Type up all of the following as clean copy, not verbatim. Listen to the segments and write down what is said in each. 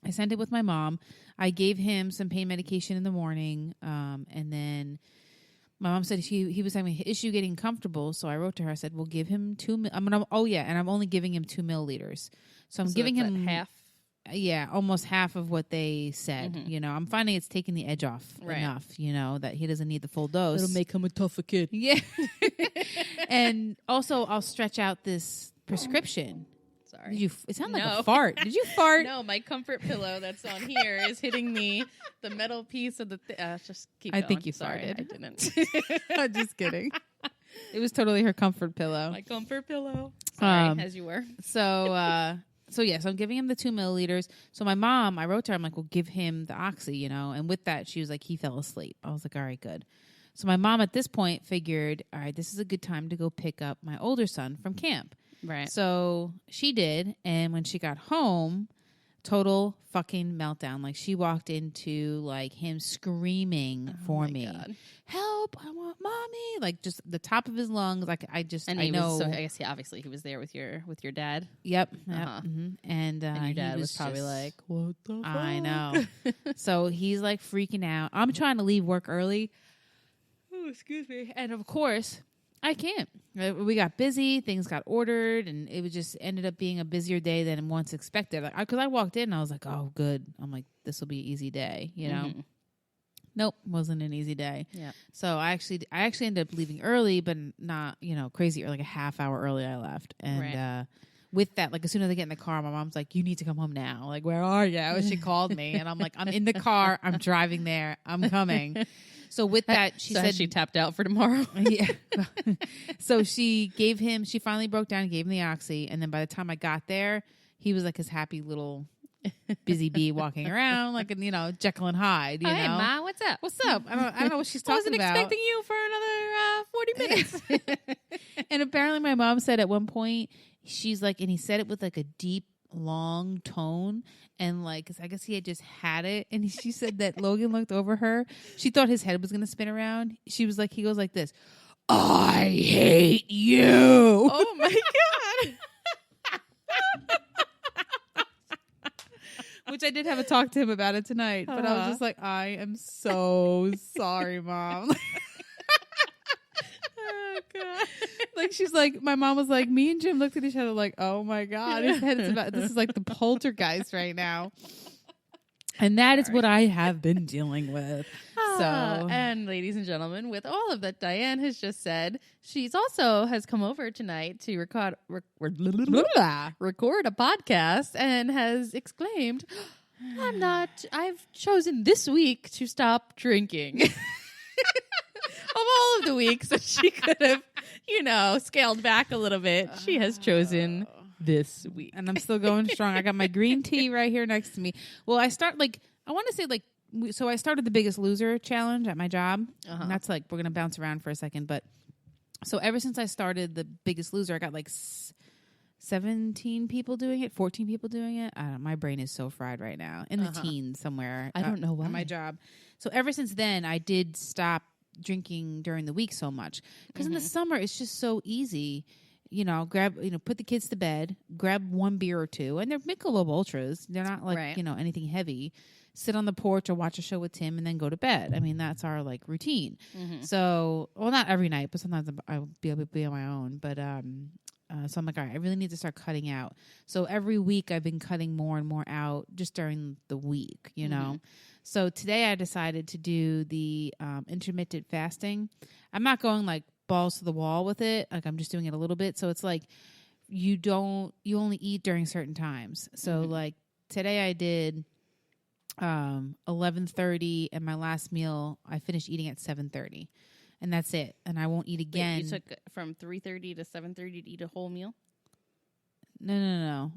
I sent it with my mom. I gave him some pain medication in the morning, and then my mom said he was having an issue getting comfortable. So I wrote to her. I said, "We'll give him 2 mil." and I'm only giving him 2 milliliters. So I'm giving him half. Yeah, almost half of what they said. Mm-hmm. You know, I'm finding it's taking the edge off enough. You know that he doesn't need the full dose. It'll make him a tougher kid. Yeah, and also I'll stretch out this prescription. Sorry. It sounded like a fart. Did you fart? No, my comfort pillow that's on here is hitting the metal piece of the just keep going. I think you Sorry, farted. I didn't. I'm just kidding. It was totally her comfort pillow. My comfort pillow. Sorry, as you were. So yes, I'm giving him the 2 milliliters. So my mom, I wrote to her, I'm like, well, give him the oxy, you know. And with that, she was like, he fell asleep. I was like, all right, good. So my mom at this point figured, all right, this is a good time to go pick up my older son from camp. Right. So she did. And when she got home, total fucking meltdown. Like she walked into like him screaming for me. God. Help, I want mommy. Like just the top of his lungs. Like I know. So I guess obviously he was there with your dad. Yep. Mm-hmm. And your dad was probably like, what the fuck? I know. So he's like freaking out. I'm trying to leave work early. Oh, excuse me. And of course, I can't. We got busy. Things got ordered, and it was just ended up being a busier day than once expected. Because I walked in, and I was like, "Oh, good." I'm like, "This will be an easy day," you know. Mm-hmm. Nope, wasn't an easy day. Yeah. So I actually ended up leaving early, but not crazy, or like a half hour early. I left, and with that, like as soon as I get in the car, my mom's like, "You need to come home now." Like, where are you? And she called me, and I'm like, "I'm in the car. I'm driving there. I'm coming." So with that, she said she tapped out for tomorrow. Yeah. So she finally broke down and gave him the oxy. And then by the time I got there, he was like his happy little busy bee walking around like, Jekyll and Hyde, Hey, Ma, what's up? What's up? I don't know what she's talking about. I wasn't expecting you for another 40 minutes. And apparently my mom said at one point, she's like, and he said it with like a deep, long tone, and like, 'cause I guess he had just had it, and she said that Logan looked over her. She thought his head was gonna spin around. She was like, he goes like this, "I hate you." Oh my god. Which I did have a talk to him about it tonight, but I was just like, I am so sorry, Mom. Oh god. Like she's like, my mom was like, me and Jim looked at each other like, oh my god, his head is about. This is like the poltergeist right now, and that is what I have been dealing with. So, and ladies and gentlemen, with all of that Diane has just said, she's also has come over tonight to record a podcast and has exclaimed, I've chosen this week to stop drinking. Of all of the weeks that she could have, scaled back a little bit, she has chosen this week. And I'm still going strong. I got my green tea right here next to me. Well, I started the Biggest Loser challenge at my job. And that's like, we're going to bounce around for a second. But so ever since I started the Biggest Loser, I got like 17 people doing it, 14 people doing it. I don't know. My brain is so fried right now. In the teens somewhere. I don't know why. At my job. So ever since then, I did stop drinking during the week so much. Because in the summer, it's just so easy. Put the kids to bed, grab one beer or two. And they're Michelob Ultras. They're not like, anything heavy. Sit on the porch or watch a show with Tim and then go to bed. I mean, that's our like routine. So, well, not every night, but sometimes I'll be able to be on my own. But, so I'm like, all right, I really need to start cutting out. So every week I've been cutting more and more out just during the week, So today I decided to do the intermittent fasting. I'm not going like balls to the wall with it. Like I'm just doing it a little bit. So it's like you only eat during certain times. So like today I did 11:30 and my last meal I finished eating at 7:30. And that's it. And I won't eat again. Wait, you took from 3:30 to 7:30 to eat a whole meal? No.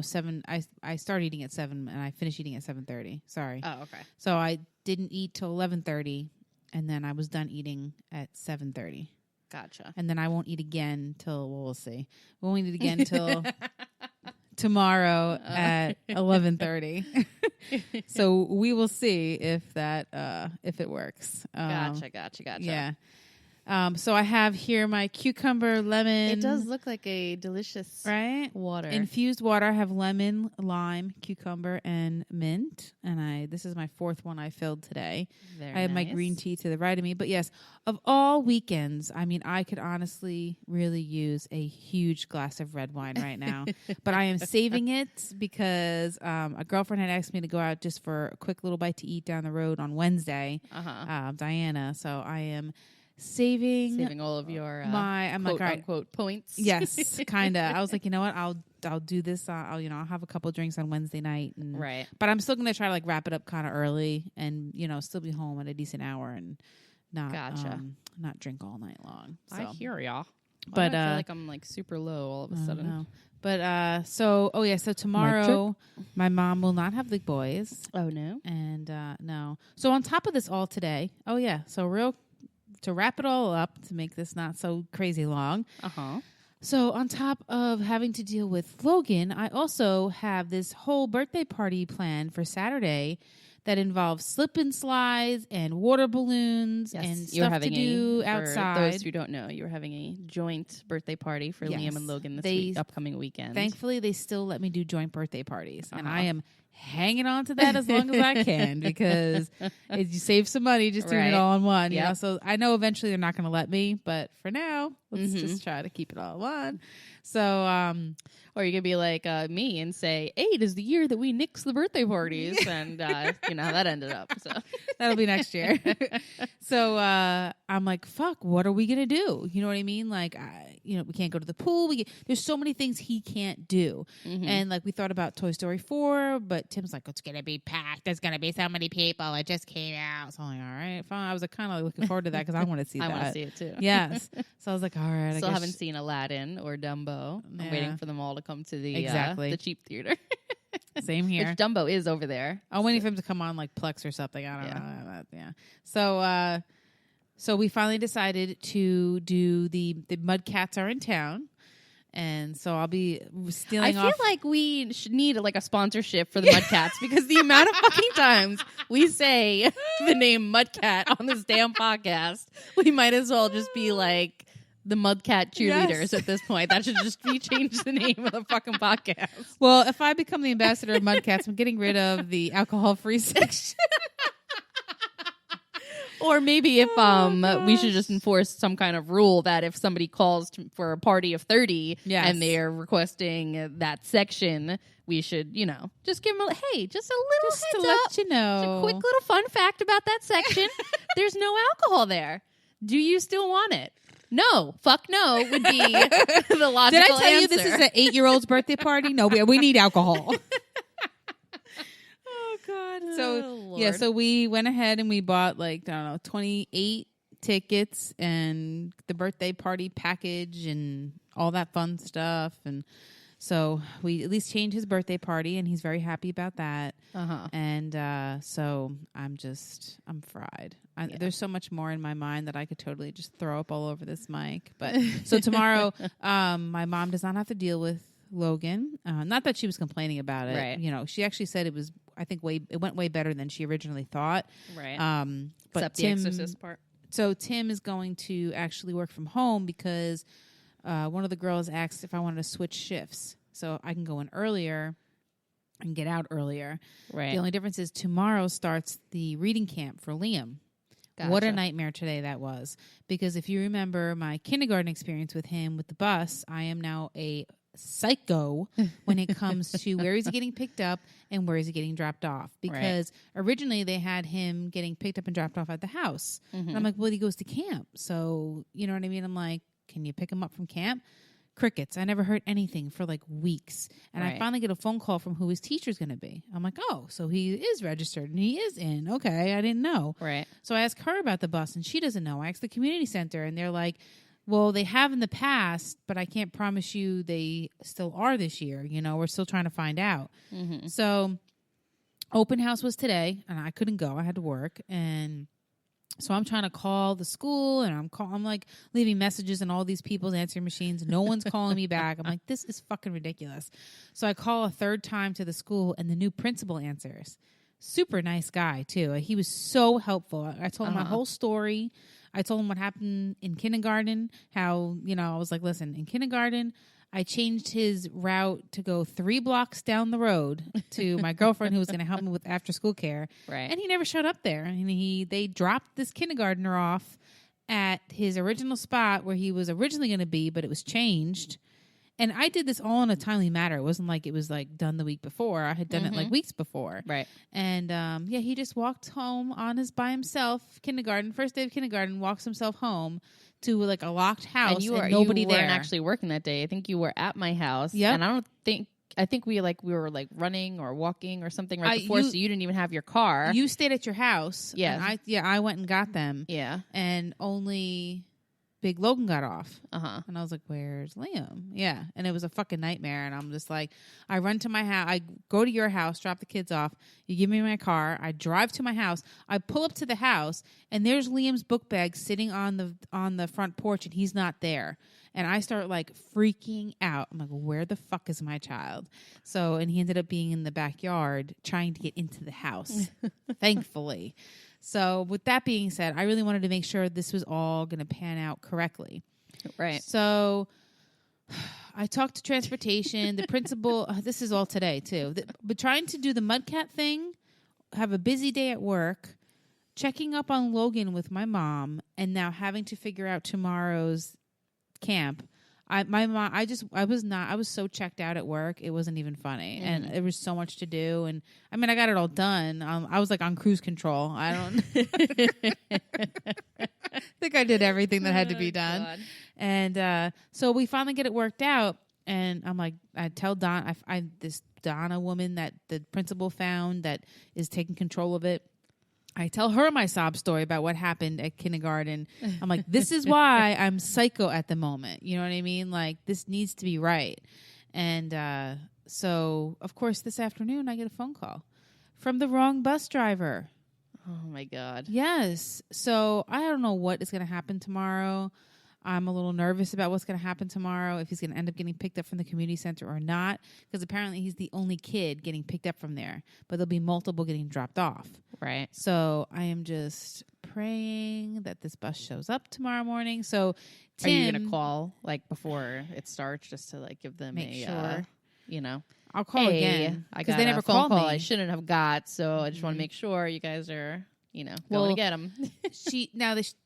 7. I started eating at 7 and I finished eating at 7:30. Sorry. Oh, okay. So I didn't eat till 11:30 and then I was done eating at 7:30. Gotcha. And then I won't eat again till, well, we'll see. We won't eat again till tomorrow at 11:30. So we will see if it works. Gotcha. Yeah. So I have here my cucumber, lemon. It does look like a delicious water. Infused water. I have lemon, lime, cucumber, and mint. And this is my fourth one I filled today. I have my green tea to the right of me. But yes, of all weekends, I mean, I could honestly really use a huge glass of red wine right now. But I am saving it because a girlfriend had asked me to go out just for a quick little bite to eat down the road on Wednesday, Diana. So I am saving all of your quote unquote points. Yes, kind of. I was like, you know what? I'll do this. I'll have a couple drinks on Wednesday night, and but I'm still gonna try to wrap it up kind of early, and still be home at a decent hour and not drink all night long. So. I hear ya. But I feel like I'm super low all of a sudden. No. But so tomorrow my mom will not have the boys. Oh no. And no. So on top of this all today. Oh yeah. So to wrap it all up, to make this not so crazy long. So on top of having to deal with Logan, I also have this whole birthday party planned for Saturday that involves slip and slides and water balloons and stuff to do outside. For those who don't know, you're having a joint birthday party for Liam and Logan this upcoming weekend. Thankfully, they still let me do joint birthday parties, and I am hanging on to that as long as I can because you save some money just doing it all in one. You know? So I know eventually they're not going to let me, but for now, let's just try to keep it all in one. So, or you could be like me and say 8 is the year that we nixed the birthday parties, and you know how that ended up. So that'll be next year. So I'm like, fuck, what are we gonna do? You know what I mean? Like, we can't go to the pool. There's so many things he can't do, and we thought about Toy Story 4, but Tim's like, it's gonna be packed. There's gonna be so many people. It just came out. So I'm like, all right, fine. I was kind of looking forward to that because I want to see that. I want to see it too. Yes. So I was like, all right. Still haven't seen Aladdin or Dumbo. I'm waiting for them all to come to the cheap theater. Same here. Which Dumbo is over there. I'm waiting for him to come on Plex or something. I don't know. Yeah. So we finally decided to do the Mud Cats are in town. And so I'll be stealing off. I feel like we should need a sponsorship for the Mudcats because the amount of fucking times we say the name Mudcat on this damn podcast, we might as well just be like the Mudcat cheerleaders at this point. That should just be changed the name of the fucking podcast. Well, if I become the ambassador of Mudcats, I'm getting rid of the alcohol-free section. Or maybe if we should just enforce some kind of rule that if somebody calls for a party of 30 and they're requesting that section, we should, just give them just a little heads to up. Let you know. Just a quick little fun fact about that section. There's no alcohol there. Do you still want it? No. Fuck no would be the logical answer. Did I tell you this is an 8-year-old's birthday party? No, we need alcohol. God. So so we went ahead and we bought 28 tickets and the birthday party package and all that fun stuff, and so we at least changed his birthday party and he's very happy about that. And so I'm fried. There's so much more in my mind that I could totally just throw up all over this mic. But so tomorrow, my mom does not have to deal with Logan. Not that she was complaining about it. Right. She actually said it was, I think, it went way better than she originally thought. Right. But except the exorcist part. So Tim is going to actually work from home because one of the girls asked if I wanted to switch shifts so I can go in earlier and get out earlier. Right. The only difference is tomorrow starts the reading camp for Liam. Gotcha. What a nightmare today that was. Because if you remember my kindergarten experience with him with the bus, I am now a psycho when it comes to where is he getting picked up and where is he getting dropped off, because originally they had him getting picked up and dropped off at the house, and I'm like, well, he goes to camp, so you know what I mean. I'm like, can you pick him up from camp? Crickets. I never heard anything for weeks, and I finally get a phone call from who his teacher's going to be. I'm like, oh, so he is registered and he is in. Okay, I didn't know. Right. So I asked her about the bus and she doesn't know. I asked the community center and they're like, well, they have in the past, but I can't promise you they still are this year. We're still trying to find out. So open house was today, and I couldn't go. I had to work. And so I'm trying to call the school, and I'm leaving messages on all these people's answering machines. No one's calling me back. I'm like, this is fucking ridiculous. So I call a third time to the school, and the new principal answers. Super nice guy, too. He was so helpful. I told him my whole story. I told him what happened in kindergarten, how, I was like, listen, in kindergarten, I changed his route to go 3 blocks down the road to my girlfriend who was going to help me with after school care. Right. And he never showed up there. And they dropped this kindergartner off at his original spot where he was originally going to be, but it was changed. And I did this all in a timely manner. It wasn't like it was like done the week before. I had done it like weeks before. Right. And he just walked home by himself, first day of kindergarten, walks himself home to like a locked house and nobody you there. weren't actually working that day. I think you were at my house. Yep. And I think we were like running or walking or something before, so you didn't even have your car. You stayed at your house. Yeah. And I went and got them. Yeah. And only Big Logan got off. Uh-huh. And I was like, where's Liam? Yeah. And it was a fucking nightmare. And I'm just like, I run to my house. I go to your house, drop the kids off. You give me my car. I drive to my house. I pull up to the house, and there's Liam's book bag sitting on the front porch, and he's not there. And I start like freaking out. I'm like, where the fuck is my child? So, and he ended up being in the backyard trying to get into the house, thankfully. So with that being said, I really wanted to make sure this was all going to pan out correctly. Right. So I talked to transportation, the principal. This is all today too. But trying to do the Mudcat thing, have a busy day at work, checking up on Logan with my mom, and now having to figure out tomorrow's camp. I was so checked out at work. It wasn't even funny. And there was so much to do. And I mean, I got it all done. I was like on cruise control. I don't think I did everything that had to be done. God. And so we finally get it worked out. And I'm like, I tell Don, this Donna woman that the principal found that is taking control of it. I tell her my sob story about what happened at kindergarten. I'm like, this is why I'm psycho at the moment. You know what I mean? Like, this needs to be right. And so, of course, this afternoon I get a phone call from the wrong bus driver. Oh, my God. Yes. So I don't know what is going to happen tomorrow. I'm a little nervous about what's going to happen tomorrow, if he's going to end up getting picked up from the community center or not, because apparently he's the only kid getting picked up from there, but there'll be multiple getting dropped off. Right. So I am just praying that this bus shows up tomorrow morning. So Tim, are you going to call like before it starts just to like give them sure. I'll call again because they never called me. I shouldn't have got, so I just want to make sure you guys are going to get them.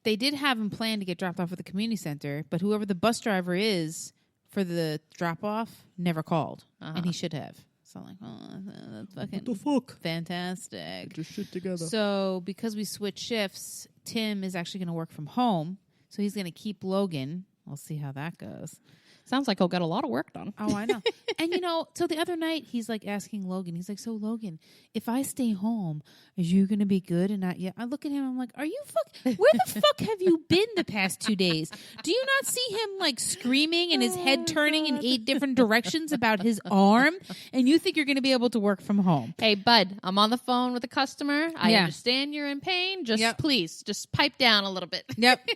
They did have him planned to get dropped off at the community center, but whoever the bus driver is for the drop off never called, and he should have. So I'm like, that's fucking what the fuck? Fantastic. Get your shit together. So because we switched shifts, Tim is actually going to work from home, so he's going to keep Logan. We'll see how that goes. Sounds like he'll get a lot of work done. Oh, I know. And, so the other night, he's like asking Logan, he's like, so Logan, if I stay home, are you going to be good and not yet? I look at him, I'm like, where the fuck have you been the past 2 days? Do you not see him like screaming and his head turning in 8 different directions about his arm? And you think you're going to be able to work from home? Hey, bud, I'm on the phone with a customer. I understand you're in pain. Please, just pipe down a little bit. Yep.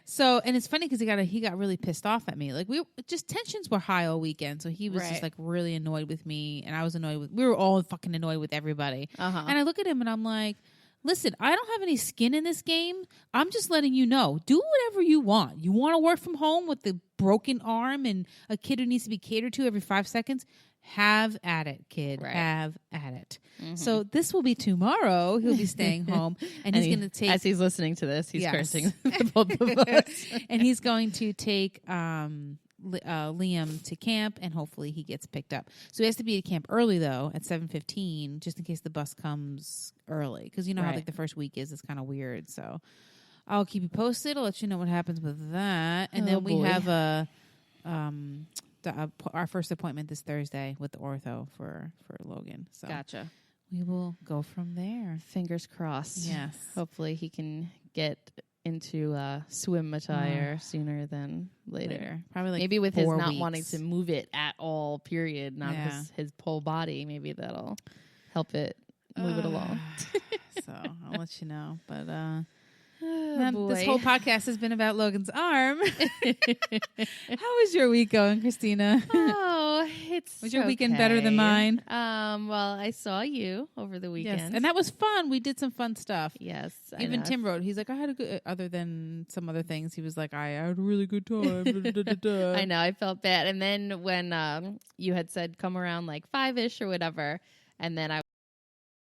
So, and it's funny because he got really pissed off at me. Like just tensions were high all weekend, so he was just like really annoyed with me, and I was we were all fucking annoyed with everybody. And I look at him and I'm like, listen, I don't have any skin in this game. I'm just letting you know, do whatever you want. You want to work from home with the broken arm and a kid who needs to be catered to every 5 seconds? Have at it, kid. Right. Have at it. So this will be tomorrow. He'll be staying home, and he's going to take. As he's listening to this, he's cursing both of us, and he's going to take Liam to camp, and hopefully he gets picked up. So he has to be at camp early though, at 7:15, just in case the bus comes early, because how like the first week is. It's kind of weird. So I'll keep you posted. I'll let you know what happens with that, and then we have our first appointment this Thursday with the ortho for Logan. So gotcha. We will go from there. Fingers crossed. Yes. Hopefully he can get into swim attire sooner than later. Probably like maybe with his not weeks. wanting to move it at all, period. Not his whole body. Maybe that'll help it move it along. So I'll let you know. But this whole podcast has been about Logan's arm. How is your week going, Christina? Oh, Oh, Was your weekend better than mine? Well, I saw you over the weekend. Yes, and that was fun. We did some fun stuff. Yes. Even Tim wrote, he's like, I had a good, other than some other things, he was like, I had a really good time. I know, I felt bad. And then when you had said come around like 5-ish or whatever, and then I